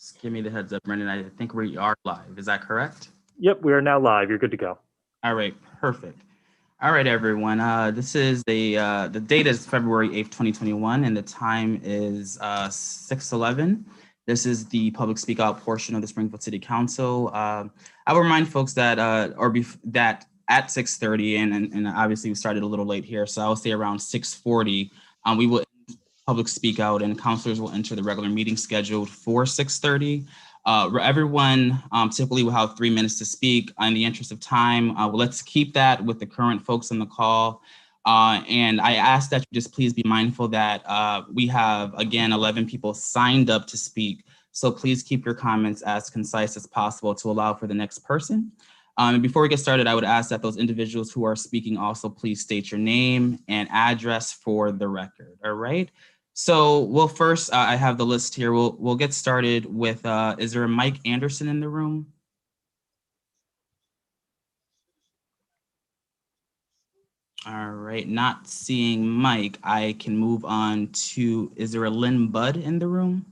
Just give me the heads up, Brendan. I think we are live. Is that correct? Yep, we are now live. You're good to go. All right, perfect. All right, everyone. This is the date is February 8th, 2021, and the time is 6:11. This is the public speak out portion of the Springfield City Council. I will remind folks that that at 6:30, and obviously we started a little late here, so I will say around 6:40, we will public speak out, and councilors will enter the regular meeting scheduled for 6:30. Everyone typically will have 3 minutes to speak. In the interest of time, well, let's keep that with the current folks on the call. And I ask that you just please be mindful that we have, again, 11 people signed up to speak. So please keep your comments as concise as possible to allow for the next person. And before we get started, I would ask that those individuals who are speaking also please state your name and address for the record. All right. So we'll first, I have the list here. We'll get started with, is there a Mike Anderson in the room? All right, not seeing Mike, I can move on to, is there a Lynn Budd in the room?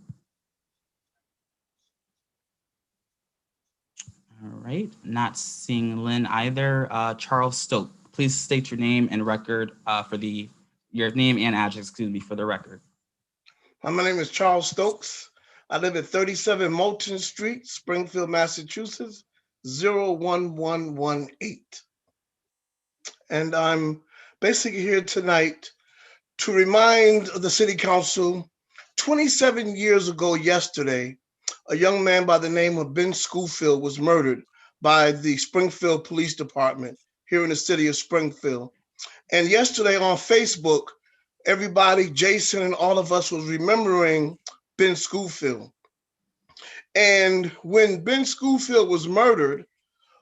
All right, not seeing Lynn either. Charles Stoke, please state your name and record your name and address, excuse me, for the record. My name is Charles Stokes. I live at 37 Moulton Street, Springfield, Massachusetts, 01118. And I'm basically here tonight to remind the City Council, 27 years ago yesterday, a young man by the name of Ben Schofield was murdered by the Springfield Police Department here in the city of Springfield. And yesterday on Facebook, everybody, Jason and all of us, was remembering Ben Schofield. And when Ben Schofield was murdered,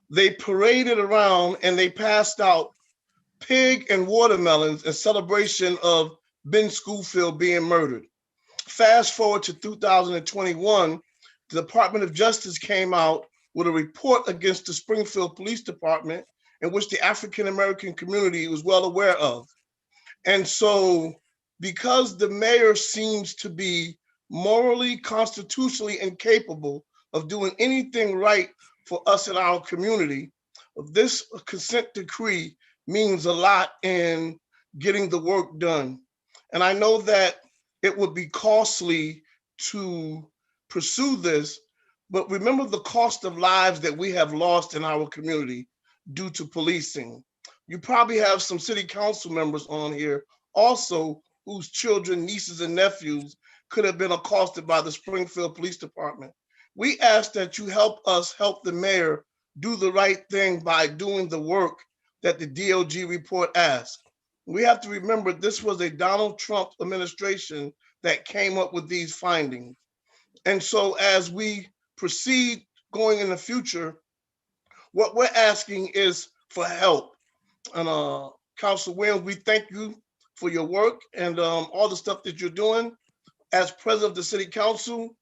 they paraded around and they passed out pig and watermelons in celebration of Ben Schofield being murdered. Fast forward to 2021, the Department of Justice came out with a report against the Springfield Police Department in which the African American community was well aware of. And so, because the mayor seems to be morally, constitutionally incapable of doing anything right for us in our community, this consent decree means a lot in getting the work done. And I know that it would be costly to pursue this, but remember the cost of lives that we have lost in our community due to policing. You probably have some city council members on here also whose children, nieces, and nephews could have been accosted by the Springfield Police Department. We ask that you help us help the mayor do the right thing by doing the work that the DOJ report asks. We have to remember this was a Donald Trump administration that came up with these findings. And so as we proceed going in the future, what we're asking is for help. And Council Williams, we thank you for your work and all the stuff that you're doing. As president of the city council,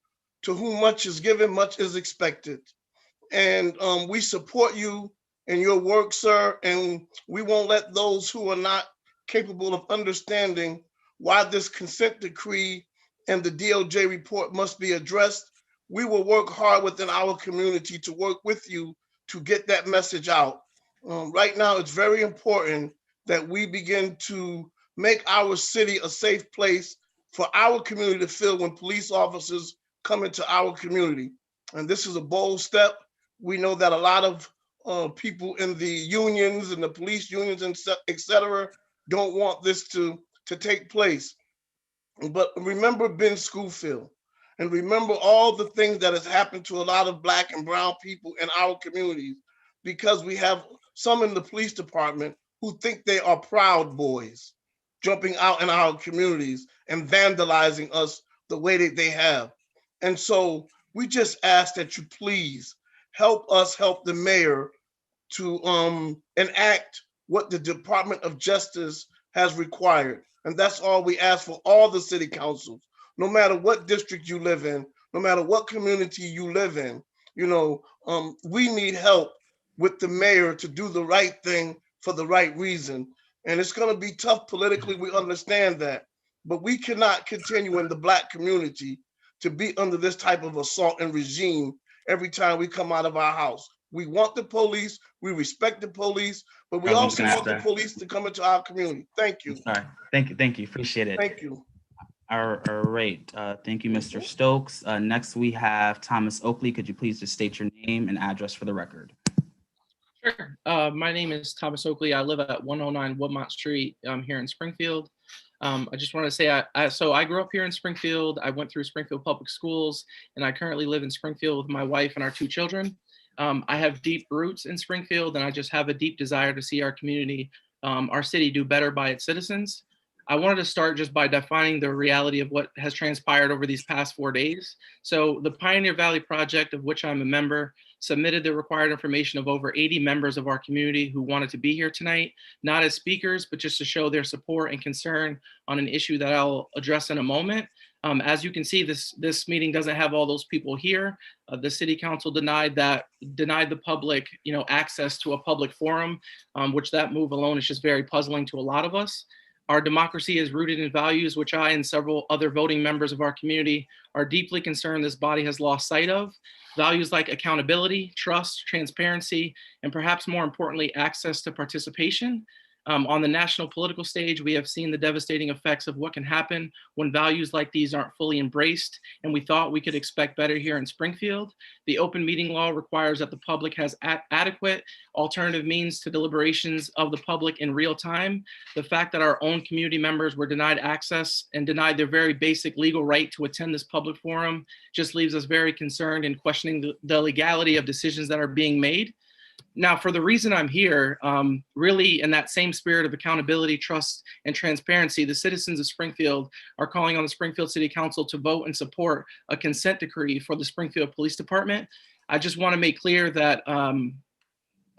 to whom much is given, much is expected. And we support you in your work, sir, and we won't let those who are not capable of understanding why this consent decree and the DOJ report must be addressed. We will work hard within our community to work with you to get that message out. Right now, it's very important that we begin to make our city a safe place for our community to feel when police officers come into our community. And this is a bold step. We know that a lot of people in the unions and the police unions and et cetera don't want this to take place. But remember Ben Schofield, and remember all the things that has happened to a lot of Black and brown people in our communities, because we have some in the police department who think they are Proud Boys jumping out in our communities and vandalizing us the way that they have. And so we just ask that you please help us help the mayor to enact what the Department of Justice has required. And that's all we ask for all the city councils, no matter what district you live in, no matter what community you live in. We need help with the mayor to do the right thing for the right reason. And it's going to be tough politically, we understand that, but we cannot continue in the Black community to be under this type of assault and regime every time we come out of our house. We want the police, we respect the police, but we also want the police to come into our community. Thank you. Sorry. Thank you. Appreciate it. Thank you. All right. Thank you, Mr. Stokes. Next, we have Thomas Oakley. Could you please just state your name and address for the record? Sure. My name is Thomas Oakley. I live at 109 Woodmont Street here in Springfield. I just want to say, I grew up here in Springfield. I went through Springfield Public Schools, and I currently live in Springfield with my wife and our 2 children. I have deep roots in Springfield, and I just have a deep desire to see our community, our city, do better by its citizens. I wanted to start just by defining the reality of what has transpired over these past 4 days. So the Pioneer Valley Project, of which I'm a member, submitted the required information of over 80 members of our community who wanted to be here tonight, not as speakers, but just to show their support and concern on an issue that I'll address in a moment. As you can see, this meeting doesn't have all those people here. The city council denied the public, access to a public forum, which that move alone is just very puzzling to a lot of us. Our democracy is rooted in values which I and several other voting members of our community are deeply concerned this body has lost sight of. Values like accountability, trust, transparency, and perhaps more importantly, access to participation. On the national political stage, we have seen the devastating effects of what can happen when values like these aren't fully embraced, and we thought we could expect better here in Springfield. The open meeting law requires that the public has adequate alternative means to deliberations of the public in real time. The fact that our own community members were denied access and denied their very basic legal right to attend this public forum just leaves us very concerned and questioning the legality of decisions that are being made. Now, for the reason I'm here, really in that same spirit of accountability, trust, and transparency, the citizens of Springfield are calling on the Springfield City Council to vote and support a consent decree for the Springfield Police Department. I just want to make clear that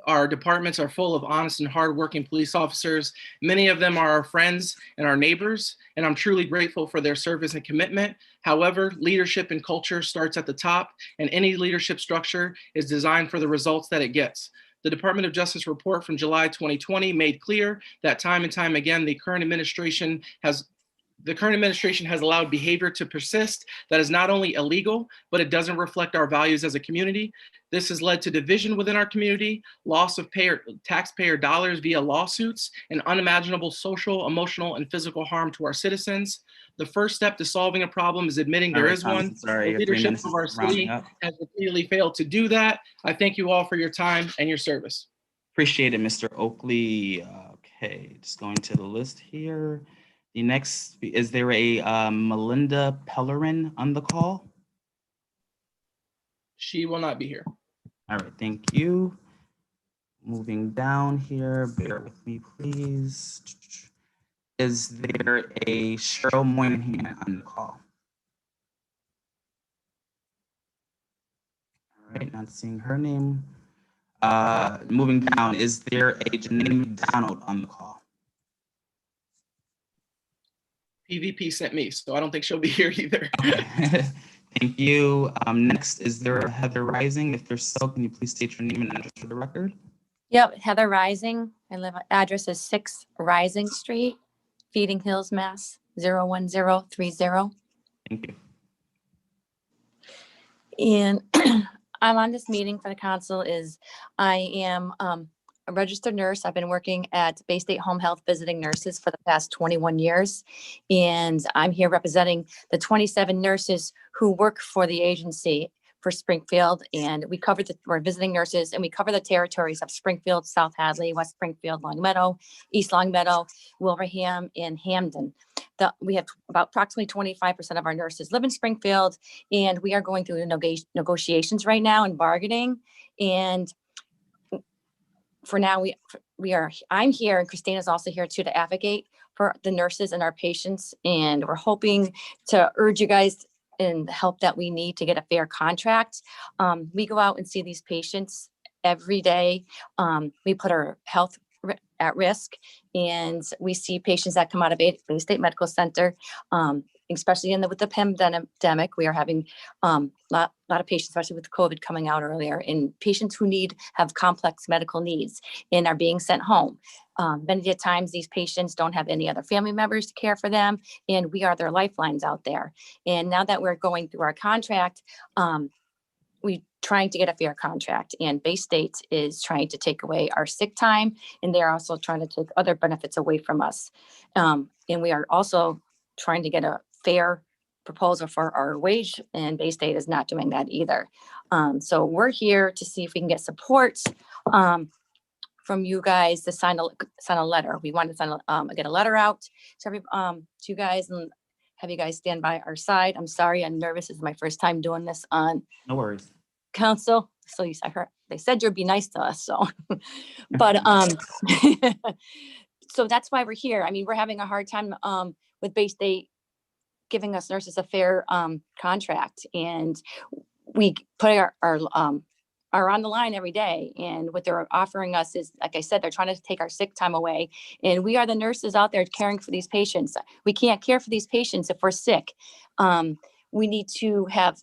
our departments are full of honest and hardworking police officers. Many of them are our friends and our neighbors, and I'm truly grateful for their service and commitment. However, leadership and culture starts at the top, and any leadership structure is designed for the results that it gets. The Department of Justice report from July 2020 made clear that time and time again, the current administration has allowed behavior to persist that is not only illegal, but it doesn't reflect our values as a community. This has led to division within our community, loss of taxpayer dollars via lawsuits, and unimaginable social, emotional, and physical harm to our citizens. The first step to solving a problem is admitting there is one. The leadership of our city has repeatedly failed to do that. I thank you all for your time and your service. Appreciate it, Mr. Oakley. Okay, just going to the list here. The next, is there a Melinda Pellerin on the call? She will not be here. All right, thank you. Moving down here, bear with me, please. Is there a Cheryl Moynihan on the call? All right, not seeing her name. Moving down, is there a Janine McDonald on the call? PVP sent me, so I don't think she'll be here either. Okay. Thank you. Next, is there a Heather Rising? If there's so, can you please state your name and address for the record? Yep, Heather Rising. Address is 6 Rising Street, Feeding Hills, Mass. 01030. Thank you. And I'm on this meeting for the council. I am a registered nurse. I've been working at Bay State Home Health visiting nurses for the past 21 years. And I'm here representing the 27 nurses who work for the agency for Springfield. And we're visiting nurses, and we cover the territories of Springfield, South Hadley, West Springfield, Long Meadow, East Long Meadow, Wilbraham, and Hamden. We have about approximately 25% of our nurses live in Springfield, and we are going through the negotiations right now and bargaining. And for now, I'm here, and Christina's also here too, to advocate for the nurses and our patients. And we're hoping to urge you guys in the help that we need to get a fair contract. We go out and see these patients every day. We put our health at risk, and we see patients that come out of Bay State Medical Center especially with the pandemic, we are having lot of patients, especially with COVID coming out earlier, and patients who have complex medical needs and are being sent home. Many times these patients don't have any other family members to care for them, and we are their lifelines out there. And now that we're going through our contract, we trying to get a fair contract, and Bay State is trying to take away our sick time, and they're also trying to take other benefits away from us. And we are also trying to get a fair proposal for our wage, and Bay State is not doing that either. So we're here to see if we can get support from you guys to sign a letter. We want to get a letter out to you guys and have you guys stand by our side. I'm sorry, I'm nervous. This is my first time doing this on No worries. council. So I heard they said you'd be nice to us. So, but so that's why we're here. I mean, we're having a hard time with Bay State giving us nurses a fair contract, and we put our are on the line every day. And what they're offering us is, like I said, they're trying to take our sick time away. And we are the nurses out there caring for these patients. We can't care for these patients if we're sick. We need to have,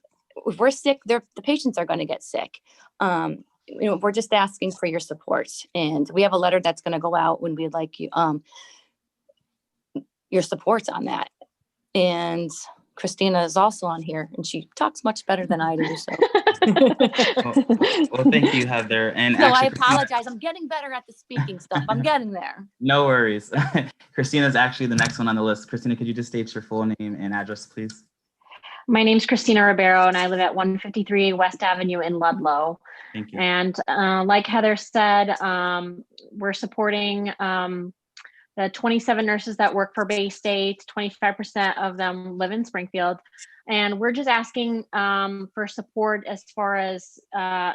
if we're sick, the patients are going to get sick. We're just asking for your support. And we have a letter that's going to go out when we'd like you, your support on that. And Christina is also on here, and she talks much better than I do. So, well, thank you, Heather. And so actually, I apologize. I'm getting better at the speaking stuff. I'm getting there. No worries. Christina is actually the next one on the list. Christina, could you just state your full name and address, please? My name's Christina Ribeiro, and I live at 153 West Avenue in Ludlow. Thank you. And like Heather said, we're supporting the 27 nurses that work for Bay State. 25% of them live in Springfield. And we're just asking for support as far as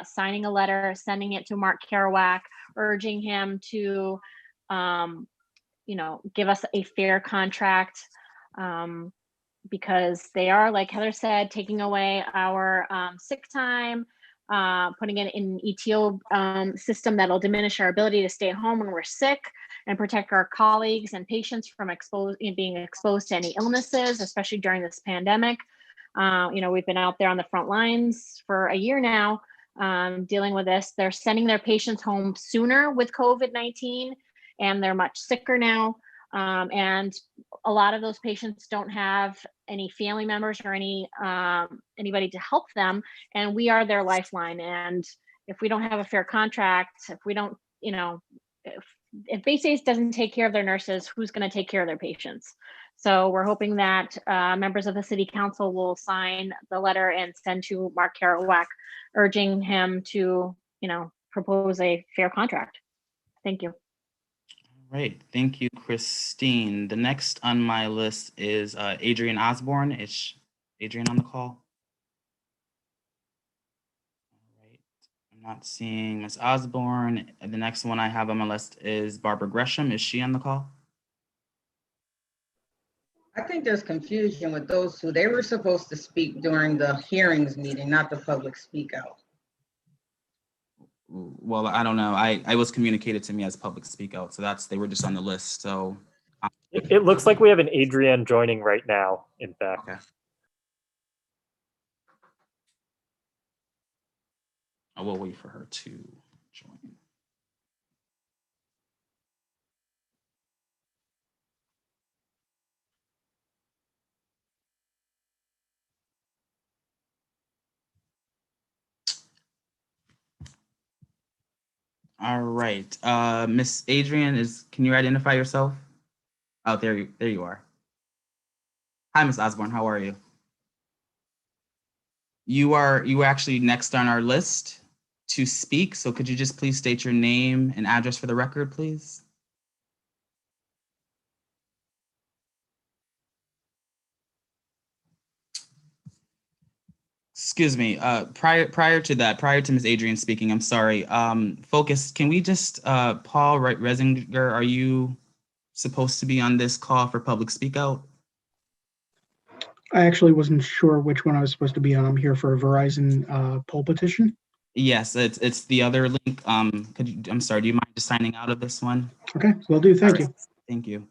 signing a letter, sending it to Mark Kerouac, urging him to, give us a fair contract, because they are, like Heather said, taking away our sick time, putting it in an ETO system that'll diminish our ability to stay at home when we're sick and protect our colleagues and patients from being exposed to any illnesses, especially during this pandemic. We've been out there on the front lines for a year now, dealing with this. They're sending their patients home sooner with COVID-19, and they're much sicker now. And a lot of those patients don't have any family members or anybody to help them, and we are their lifeline. And if we don't have a fair contract, if we don't, if Bay State doesn't take care of their nurses, who's going to take care of their patients? So we're hoping that members of the city council will sign the letter and send to Mark Kerouac, urging him to, propose a fair contract. Thank you. All right. Thank you, Christine. The next on my list is Adrian Osborne. Is Adrian on the call? Not seeing Ms. Osborne. The next one I have on my list is Barbara Gresham. Is she on the call? I think there's confusion with those two. They were supposed to speak during the hearings meeting, not the public speak out. Well, I don't know. I was communicated to me as public speak out, so they were just on the list. So it looks like we have an Adrienne joining right now, in fact. Okay. I will wait for her to join. All right, Miss Adrian, can you identify yourself? Oh, there you are. Hi, Miss Osborne. How are you? You were actually next on our list to speak. So could you just please state your name and address for the record, please? Excuse me, prior to Ms. Adrian speaking, I'm sorry, Focus, can we just, Paul Resinger, are you supposed to be on this call for public speak out? I actually wasn't sure which one I was supposed to be on. I'm here for a Verizon poll petition. Yes, it's the other link. I'm sorry, do you mind just signing out of this one? Okay, will do, thank you. Thank you.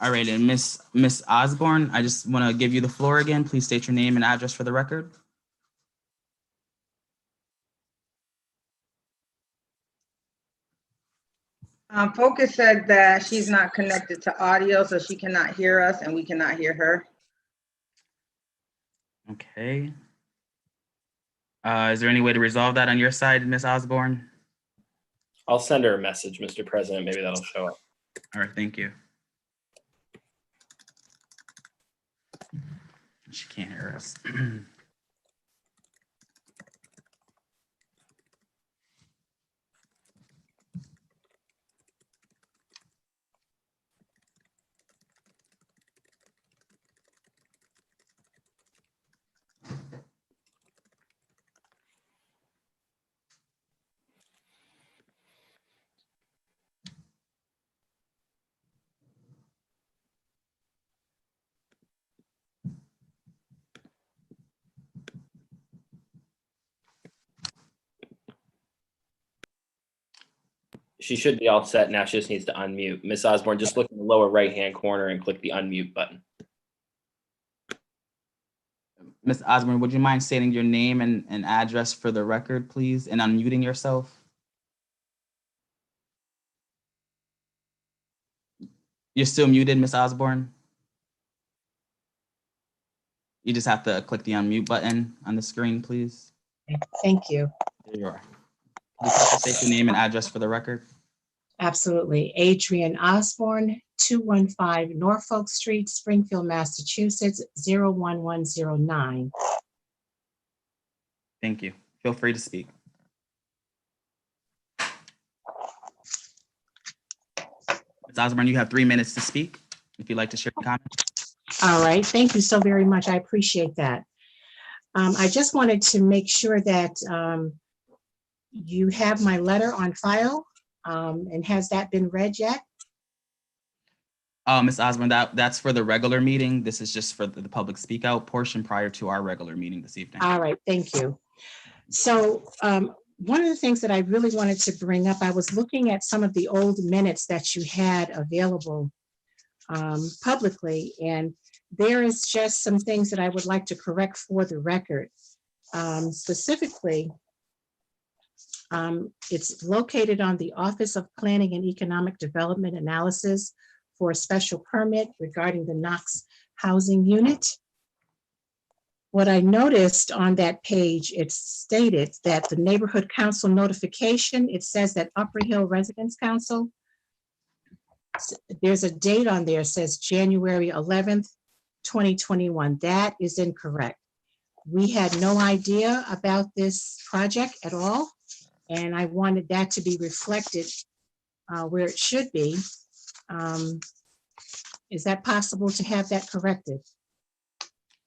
All right, and Miss Osborne, I just want to give you the floor again. Please state your name and address for the record. Focus said that she's not connected to audio, so she cannot hear us and we cannot hear her. Okay. Is there any way to resolve that on your side, Miss Osborne? I'll send her a message, Mr. President. Maybe that'll show up. All right, thank you. She can't hear us. She should be all set now. She just needs to unmute. Miss Osborne, just look in the lower right-hand corner and click the unmute button. Miss Osborne, would you mind stating your name and address for the record, please, and unmuting yourself? You're still muted, Miss Osborne. You just have to click the unmute button on the screen, please. Thank you. There you are. Just have to state your name and address for the record. Absolutely. Adrian Osborne, 215 Norfolk Street, Springfield, Massachusetts, 01109. Thank you. Feel free to speak. Ms. Osborne, you have 3 minutes to speak if you'd like to share your comments. All right. Thank you so very much. I appreciate that. I just wanted to make sure that you have my letter on file. And has that been read yet? Ms. Osborne, that's for the regular meeting. This is just for the public speak out portion prior to our regular meeting this evening. All right, thank you. So one of the things that I really wanted to bring up, I was looking at some of the old minutes that you had available publicly, and there is just some things that I would like to correct for the record. Specifically, it's located on the Office of Planning and Economic Development Analysis for a special permit regarding the Knox housing unit. What I noticed on that page, it stated that the neighborhood council notification, it says that Upper Hill Residence Council, there's a date on there, says January 11th, 2021. That is incorrect. We had no idea about this project at all. And I wanted that to be reflected where it should be. Is that possible to have that corrected?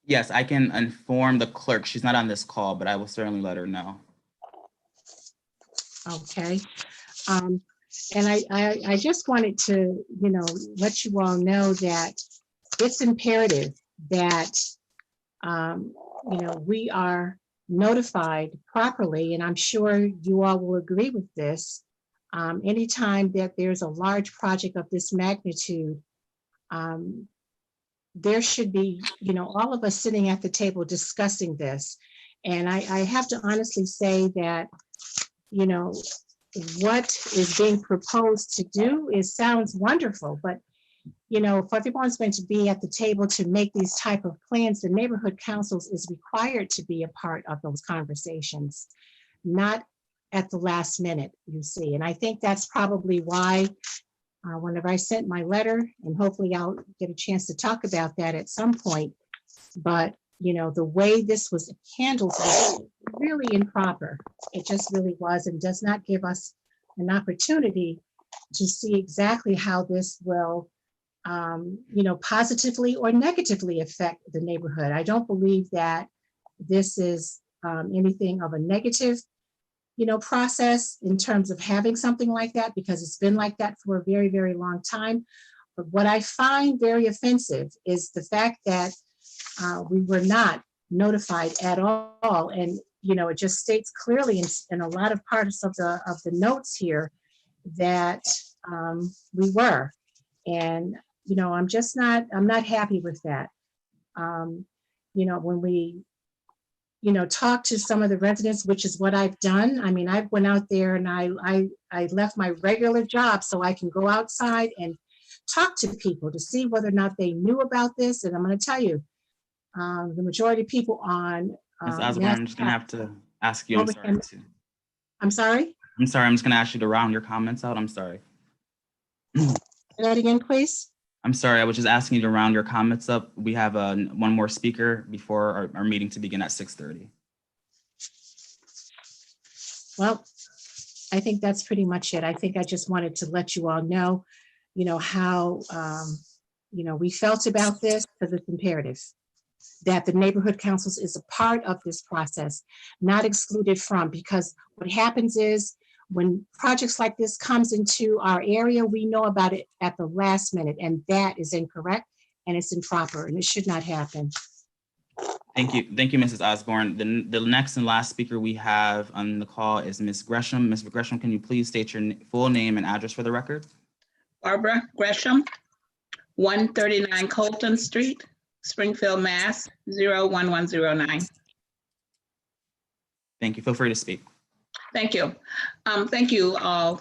Yes, I can inform the clerk. She's not on this call, but I will certainly let her know. Okay. And I just wanted to, let you all know that it's imperative that, we are notified properly, and I'm sure you all will agree with this. Anytime that there's a large project of this magnitude, there should be, all of us sitting at the table discussing this. And I have to honestly say that, what is being proposed to do sounds wonderful, but if everyone's going to be at the table to make these type of plans, the neighborhood councils is required to be a part of those conversations, not at the last minute, you see. And I think that's probably why whenever I sent my letter, and hopefully I'll get a chance to talk about that at some point, but the way this was handled was really improper. It just really was, and does not give us an opportunity to see exactly how this will positively or negatively affect the neighborhood. I don't believe that this is anything of a negative, process in terms of having something like that, because it's been like that for a very, very long time. But what I find very offensive is the fact that we were not notified at all. And, it just states clearly in a lot of parts of the notes here that we were. And I'm just I'm not happy with that. When we, talk to some of the residents, which is what I've done. I mean, I went out there and I left my regular job so I can go outside and talk to people to see whether or not they knew about this. And I'm going to tell you, the majority of people on Ms. Osborne, I'm just going to have to ask you, I'm sorry. I'm sorry? I'm sorry, I'm just going to ask you to round your comments out. I'm sorry. Say that again, please. I'm sorry, I was just asking you to round your comments up. We have one more speaker before our meeting to begin at 6:30. Well, I think that's pretty much it. I think I just wanted to let you all know, how, we felt about this, because it's imperative that the neighborhood councils is a part of this process, not excluded from, because what happens is when projects like this comes into our area, we know about it at the last minute, and that is incorrect and it's improper and it should not happen. Thank you, Mrs. Osborne. The next and last speaker we have on the call is Ms. Gresham. Ms. Gresham, can you please state your full name and address for the record? Barbara Gresham, 139 Colton Street, Springfield, Mass. 01109. Thank you. Feel free to speak. Thank you. Thank you all,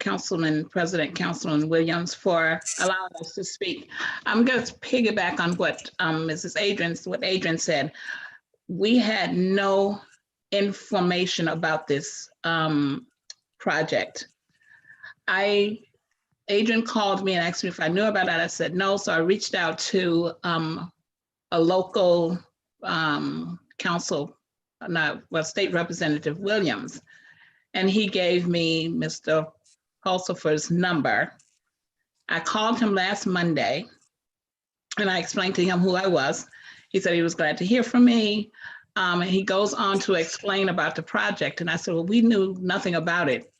President Councilman Williams, for allowing us to speak. I'm going to piggyback on what Adrian said. We had no information about this project. Adrian called me and asked me if I knew about it. I said no, so I reached out to a local State Representative Williams, and he gave me Mr. Pulsifer's number. I called him last Monday and I explained to him who I was. He said he was glad to hear from me. And he goes on to explain about the project. And I said, well, we knew nothing about it.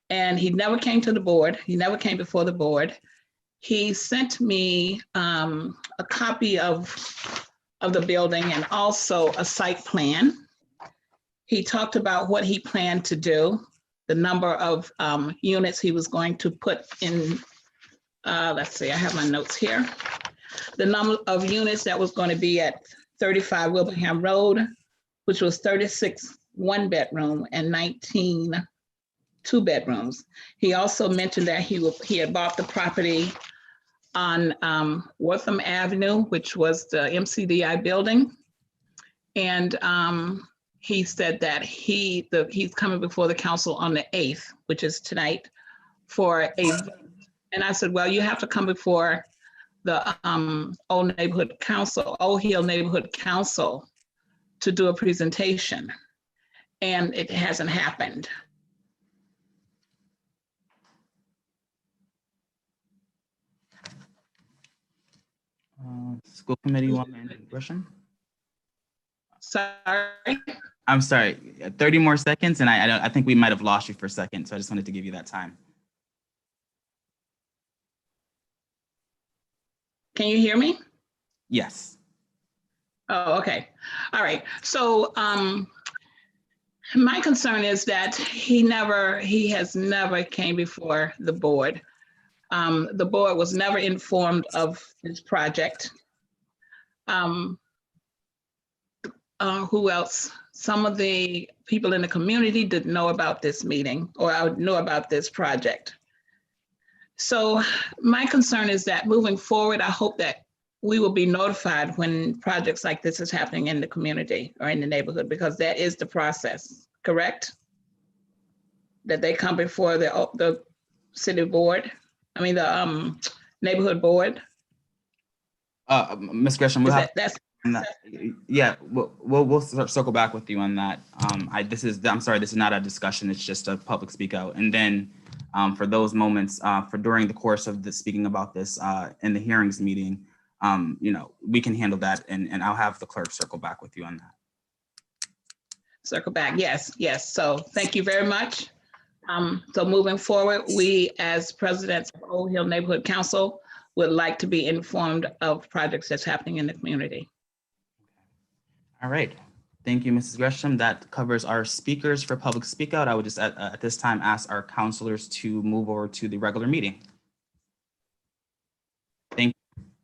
And he never came to the board. He never came before the board. He sent me a copy of the building and also a site plan. He talked about what he planned to do, the number of units he was going to put in. Let's see, I have my notes here. The number of units that was going to be at 35 Wilbraham Road, which was 36 one-bedroom and 19 two-bedrooms. He also mentioned that he had bought the property on Wortham Avenue, which was the MCDI building. And he said that he's coming before the council on the 8th, which is tonight, for a vote. And I said, well, you have to come before the Old Hill Neighborhood Council to do a presentation. And it hasn't happened. School committee woman Gresham. Sorry. I'm sorry. 30 more seconds, and I think we might have lost you for a second, so I just wanted to give you that time. Can you hear me? Yes. Oh, okay. All right. So my concern is that he has never came before the board. The board was never informed of this project. Who else? Some of the people in the community didn't know about this meeting or know about this project. So my concern is that moving forward, I hope that we will be notified when projects like this is happening in the community or in the neighborhood, because that is the process, correct? That they come before the city board, the neighborhood board. Ms. Gresham, we'll circle back with you on that. I'm sorry, this is not a discussion, it's just a public speak out. And then for those moments, for during the course of the speaking about this in the hearings meeting, we can handle that, and I'll have the clerk circle back with you on that. Circle back, yes. So thank you very much. So moving forward, we as presidents of Old Hill Neighborhood Council would like to be informed of projects that's happening in the community. All right. Thank you, Mrs. Gresham. That covers our speakers for public speak out. I would just at this time ask our counselors to move over to the regular meeting.